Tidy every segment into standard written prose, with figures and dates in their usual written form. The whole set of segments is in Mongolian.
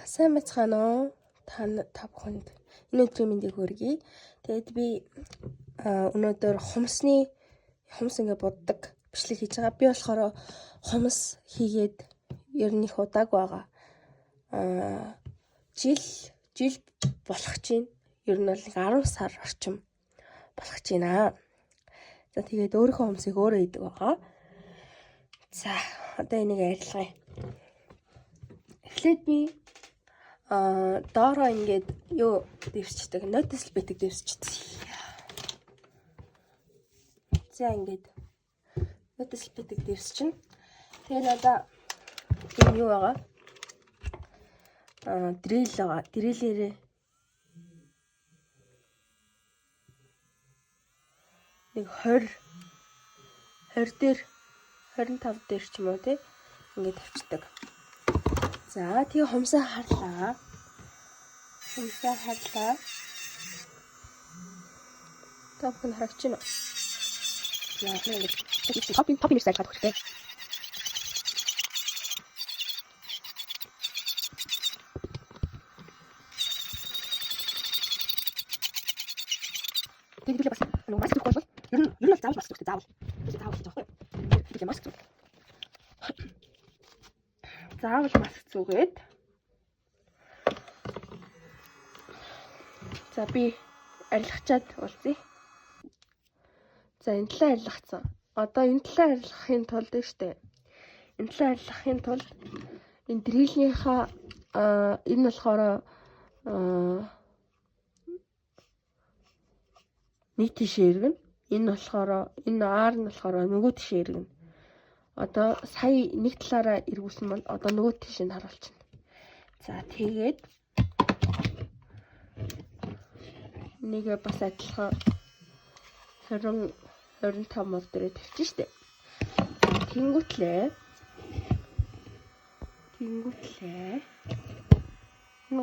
сайн байцгаана уу? Та бүхэнд энэ өдрийн мэндийг хүргэе. Тэгээд би өнөөдөр хумс ингээ буддаг бичлэг хийж байгаа. Би болохоор хумс хийгээд ер нь их удааг байгаа. Жил болох чинь ер нь бол 10 сар орчим болох чинь аа. За тэгээд өөрийнхөө хумсыг өөрөө хийдэг байгаа. За одоо энийг арилгая. Эхлээд би доороо ингээд юу дэвсчдэг, нотис битэг дэвсчдэг. За ингээд нотис битэг дэвсчин. Тэгээд одоо энэ юу байгаа? Дрил байгаа. Дрилээрээ нэг 20 дээр 25 дээр ч юм уу тий ингээд тавьчихдаг. За тэгээ хумсаа харлаа. Топын харагч нь. Яа нэг топын стайл гадах хэрэгтэй. Тэгээд бас нэг маск зүүх бол ер нь бол заавал маск зүүх заавал гэж байгаа юм. Тэгээд маск зүүх. Заавал маск зүүгээд. За би арилгачаад уулзъя. За энэ талаа арилгацсан. Одоо энэ талаа арилгахын тулд штэ. Энэ талаа арилгахын тулд энэ дрилийнхаа энэ болохоор нэг тишээ эргэн. Энэ болохоор энэ R нь болохоор нөгөө тишээ эргэн. Одоо сая нэг талаараа эргүүлсэн бол одоо нөгөө тишээ нь харуулчихна. За тэгээд нэгэ бас адилхан 20-25 мол дээрээ тавьчих штэ. Тэнгүүтлээ. Энэ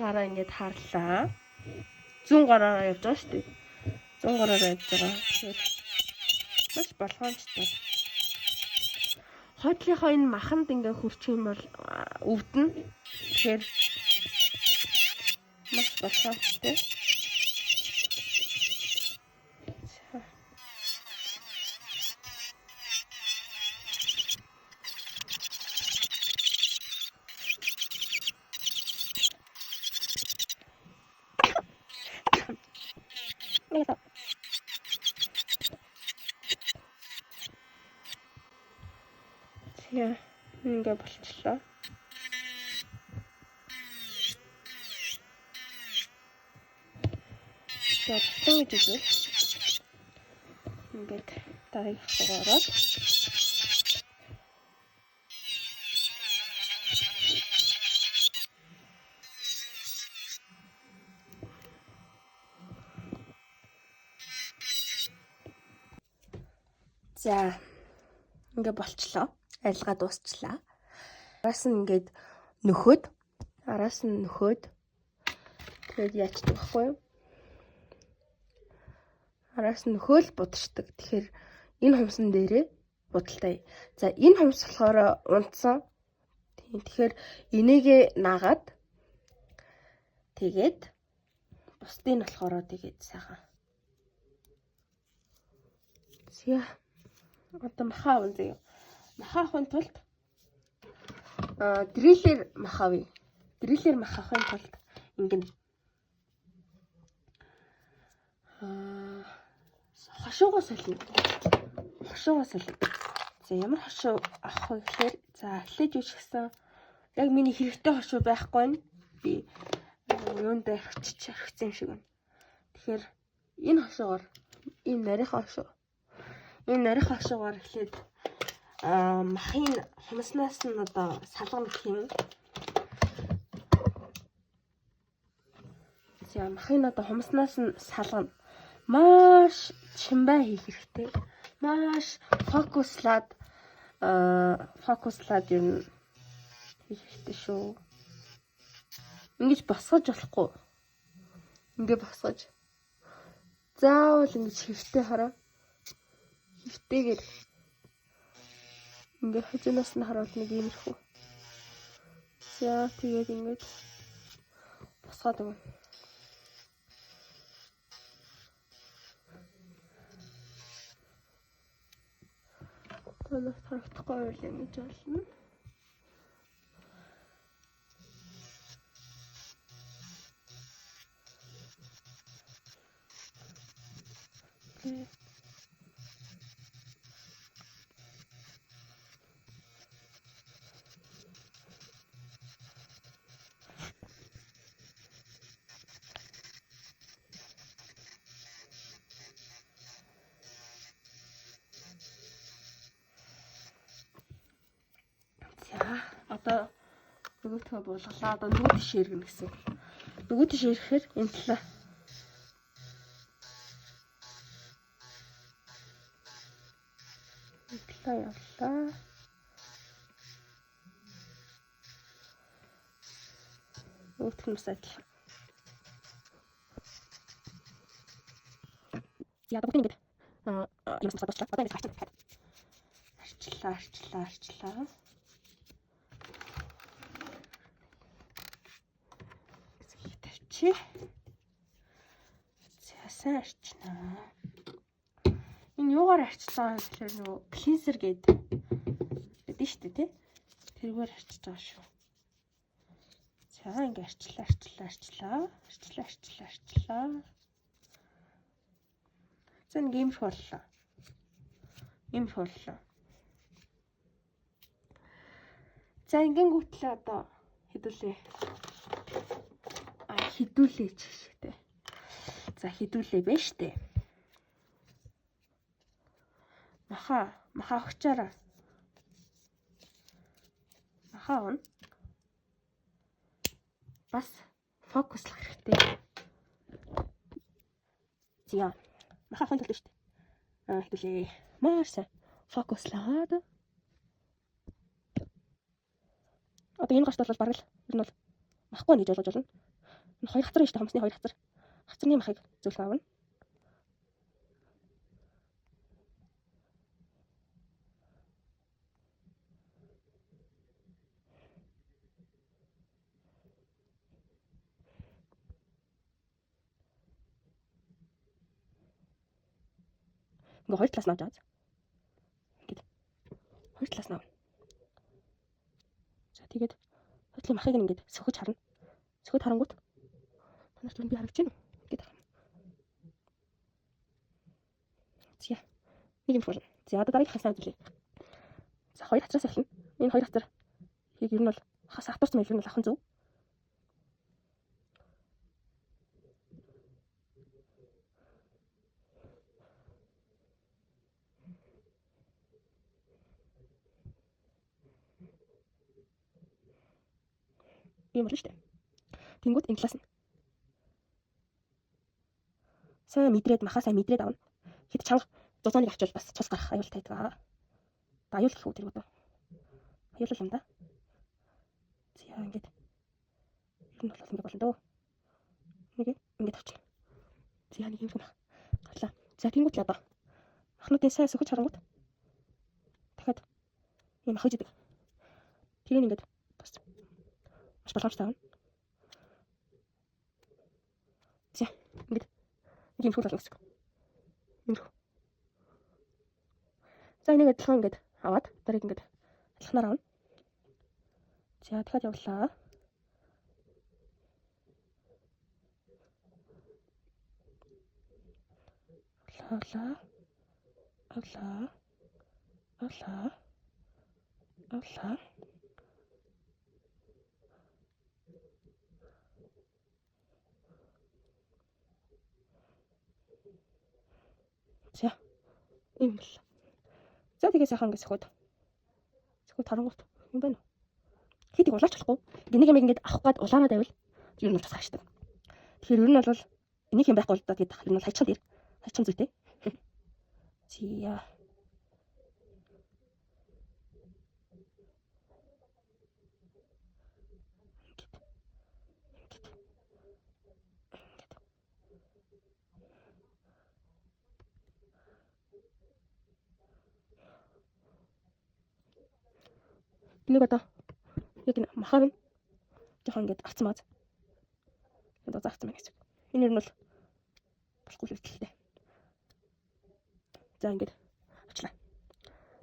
гараа ингээд харлаа. 100 гараараа явж байгаа штэ. 100 гараараа явж байгаа. Тэгээд маш болгоомжтой. Хойдлынхоо энэ маханд ингээ хүрчих юм бол өвдөн. Тэгэхээр маш болгоомжтой. Яа, ингээ болчихлоо. За, болсон гэж үзвэл ингээд дараагийн хавцаа ороод за, ингээ болчихлоо. Арилгаа дуусчлаа. Араас нь ингээд нөхөд. Тэгээд яачдаг байхгүй юу? Араас нь нөхөөл будчихдаг. Тэгэхээр энэ хумсан дээрээ будалтай. За энэ хумс болохоор унтсан. Тэгэхээр энийгээ наагаад тэгээд бусдыг нь болохоор тэгээд сайхан. Зя. Одоо махаа авъя. Махаа авахын тулд дрилээр мах авъя. Дрилээр мах авахын тулд ингэн хошуугаа солино. За ямар хошуу авах вэ гэхээр за эхлээд юу ч гэсэн яг миний хэрэгтэй хошуу байхгүй нь би юунд орхицсан юм шиг байна. Тэгэхээр энэ хошуугаар энэ нарийнхаа хошуугаар эхлээд махын хумснаас нь одоо салгана гэх юм. За махын одоо хумснаас нь салгана. Маш чимбай хийх хэрэгтэй. Маш фокуслаад ер нь хийх хэрэгтэй шүү. Ингэж босгож болохгүй. Ингээ босгож. Заавал ингэж хэвтэй хараа. Хэвтэйгээр ингээ хажуунаас нь харуул нэг иймэрхүү. За тэгээд ингээд Босгоод өгнө. Танаас харагдахгүй байл ингэж болно. Одоо нөгөөтгөө буулгалаа. Одоо нөгөө тийш иргэнэ гэсэн. Нөгөө тийш ирэхээр энэ талаа явлаа. Нөгөөх нь бас адилхан. Яг бүгд ингэж юмс бодож байгаа. Одоо ингэж арчлаа. Сайн арчнаа. Энэ юугаар арчсан гэхээр нөгөө клинсер гэдэг шүү дээ, тий? Тэргээр арчиж байгаа шүү. За ингэ арчлаа. За нэг юм боллоо. За ингэнгүүтлээ одоо хідүүлээ ч гэштэй. За хідүүлээ байна штэ. Маха өгчээрээ. Маха он. Бас фокуслах хэрэгтэй. Зя. Маха хонтол штэ. Хідүүлээ. Маш фокуслаад. Одоо энэ гашд бол бараг л ер нь бол махгүй гэж ойлгож байна. Энэ хоёр хацар штэ, хомсны хоёр хацар. Хацрын махыг зөвлөх аавна. Ингээ хоёр талаас нь авч байгаа. Ингээд хоёр талаас нь авна. За тэгээд хоёрын махыг ингээд сөхөж харна. Сөхөж харангуут танаас би харагч байна. Ингээд харна. За нэг юм болно. За одоо дараагийн хасаа үзүүлье. За хоёр хацраас эхэлнэ. Энэ хоёр хацар хийг ер нь бол хас хатуурч мэл ер нь бол ахын зөв. Ийм болно шүү дээ. Тэнгүүд энэ талаас нь сайн мэдрээд махаа сайн мэдрээд авна. Хэд чанга зузааныг авчвал бас цус гарах аюултай байгаа. Аюул гэх үү тэр бодоо. Аюул юм да. За ингээд ер нь бол ингэ болно дөө. Нэг ингэж авчих. За нэг юм байна. Гатлаа. За тэнгүүд л одоо махнуудын сайн сөхөж харангууд дахиад юм хож идэг. Тэр ингээд бас маш боломжтой байна. За ингээд нэг юм болно гэсэн. Ингээд. За энийг адилхан ингээд аваад дарыг ингээд адилханаар авна. За дахиад явлаа. Авлаа. За юм л. За тэгээ сайхан ингэ сөхөд тарангуут юм байна уу? Хитийг улаарч болохгүй. Энийг юм ингэж авах гээд улаанаад байвал ер нь тусах штеп. Тэгэхээр ер нь бол энийг юм байхгүй л да тэгээд ер нь бол хайчсан зүйтэй. Зя. Энийг одоо яг энэ махаар нь жоохон ингэж авцсан бааз. Одоо заахсан байна гэсэн. Энэ ер нь бол болохгүй л хэлтэй. За ингээд очлаа.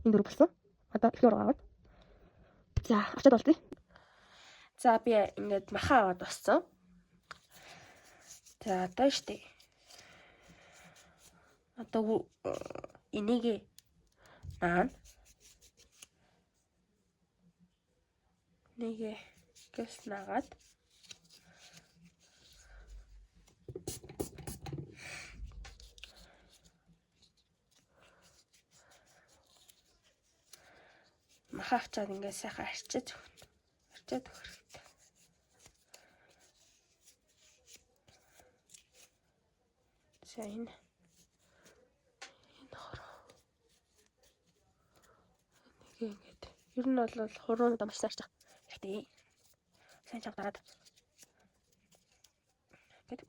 Энэ дөрөв болсон. Одоо ихлээр аваад. За очиад болтгий. За би ингээд махаа аваад боссон. За одоо штэ. Одоо энийг наа. Нэг гэс нагаад махаачаад ингээд сайхан арчиж өгнө. Арчаад өгөх хэрэгтэй. За энэ хороо. Нэг ингээд ер нь бол хуруунуудаа маш сайрч байгаа. Хэрэгтэй. Сайн чам дараад. Гэт.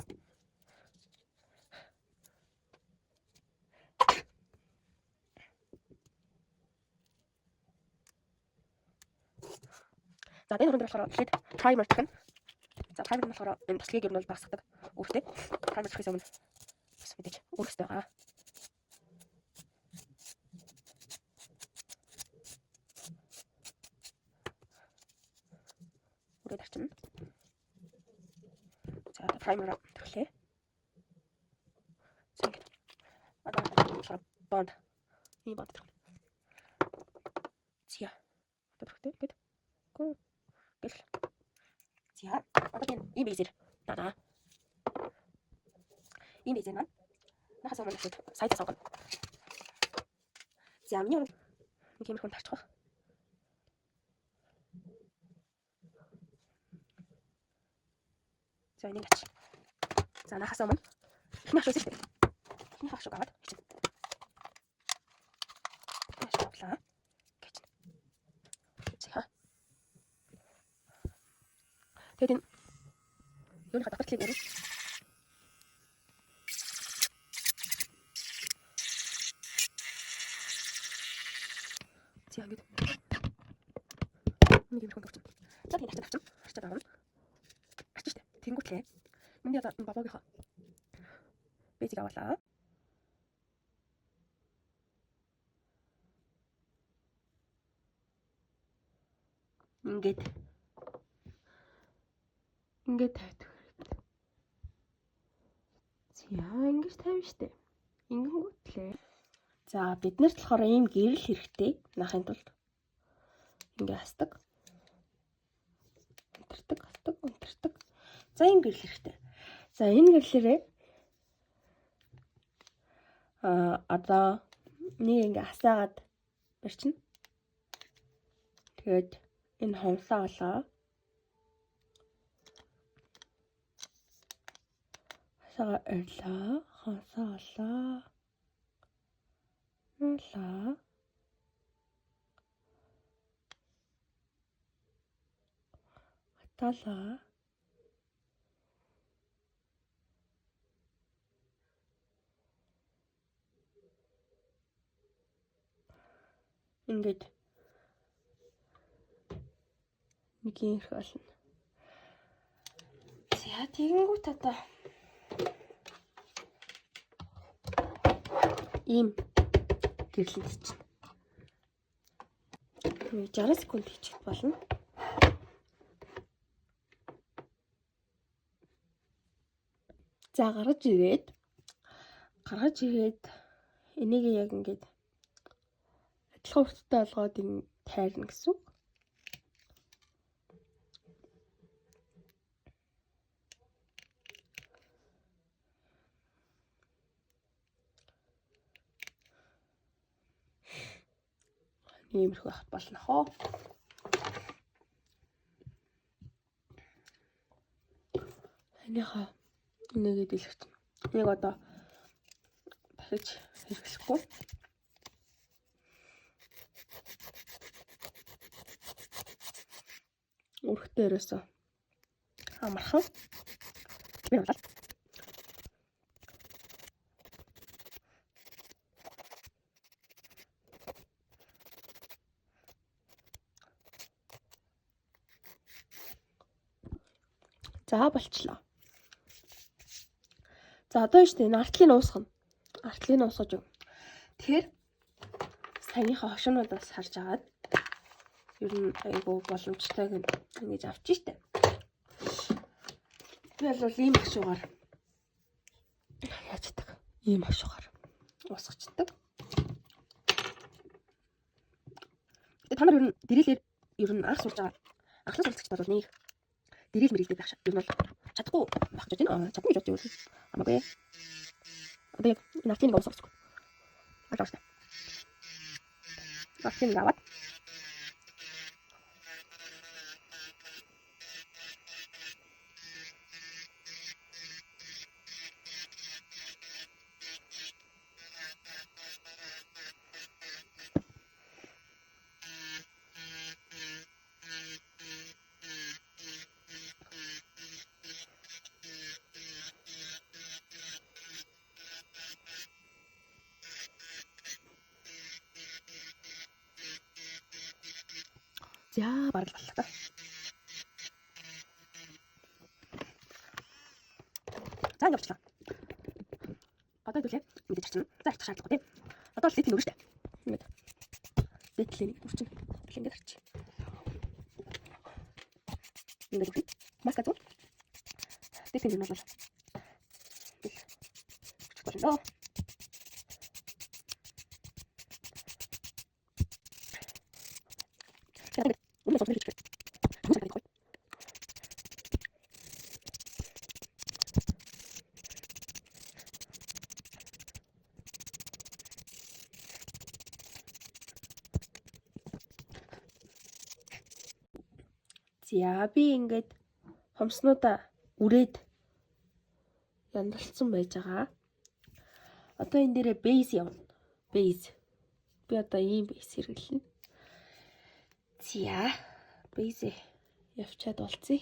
За энэ хүрээнд болохоор ихэд таймер гэх нь. За таймер нь болохоор энэ туслыг ер нь бол багасгадаг. Үүрэгтэй. Таймер гэхээс өмнө бас мэдээж үүрэгтэй байгаа. Үрээд арчна. За таймер төрлөө. За ингэ. Одоо бонд. Энэ бонд төрлөө. Зя. Төрлөө гэд. Гүн. Гэл. За одоо энэ бейзэр. Даа. Энэ бейзэр маань нахас өмнө сайтаас авах. За миний нэг юм хүн тарчих واخ. За энийг тач. За нахас өмнө ихний хашуу шүү дээ. Ихний хашуу аваад хичнэ. Хашууглаа. Гэж. За. Тэгээд энэ юу нэг хатгатлыг өрөө. За ингэ. Нэг юм хүн тавьчих. За тэгээд тавьчих. Арчаад авна. Арчих штэ. Тэнгүүтлээ. Миний одоо энэ бабагийнхаа бэзик аваалаа. Ингээд тавьдаг хэрэгтэй. За ингэж тавина штэ. Ингэнгүүтлээ. За биднэрт болохоор ийм гэрэл хэрэгтэй нахын тулд. Ингээ хасдаг. Унтардаг. За ийм гэрэл хэрэгтэй. За энэ гэрлээрээ одоо нэг ингээ хасаагаад барьчихна. Тэгээд энэ хонсоо олоо. Хасаагаа орлоо. Хонсоо олоо. Нула. Атала. Ингээд нэг юм их болно. За тэгэнгүүт одоо ийм гэрлэн чинь 60 секунд хийчих болно. За гаргаж ирээд энийг яг ингээд адилхан хүрттэй болгоод энэ тайрна гэсэн. Иймэрхүү авах болно хоо. Энийхээ нэгэд илэрч. Энийг одоо дахиж хэрэглэхгүй. Өрхтөө ерөөсөө амархан. Би болоо. За болчлоо. За одоо нь шүү дээ. Артлыг уусгана. Артлыг уусгаж юу. Тэгэхээр саяныхаа хошуунуудаас харж агаад ер нь айгу боломжтойг ингэж авч штэ. Би бол ийм хашуугаар яаж чаддаг. Ийм хашуугаар уусгачдаг. Та нар ер нь дэрэлээр ер нь анх сурж байгаа. Анхлын суралцагчд бол нэг дэрэл мэрэлдэг байх шээ. Ер нь бол чадахгүй байх гэж байна. Чадахгүй гэж бодож байна. Амаагүй. Одоо яг нарчиг нэг уусгах. Алааштай. Нарчиг аваад за бараг боллоо та. За явчлаа. Одоо хэлээ мэдээж чинь. За арчих шаардлагагүй тийм. Одоо л литл өрөө штэ. Ингээд. Литлэний үрчин. Ингээд арчих. Ингээд үрчин. Маска зүү. Литлэн юм бол. Болоо. Үнэ сонир хийчих. Үнэ сонир. За би ингээд хомснуудаа үрээд яндалцсан байж байгаа. Одоо энэ дээрээ бейс явна. Бейс. Би одоо ийм бейс хэрэглэнэ. За бейс явчаад болцъё.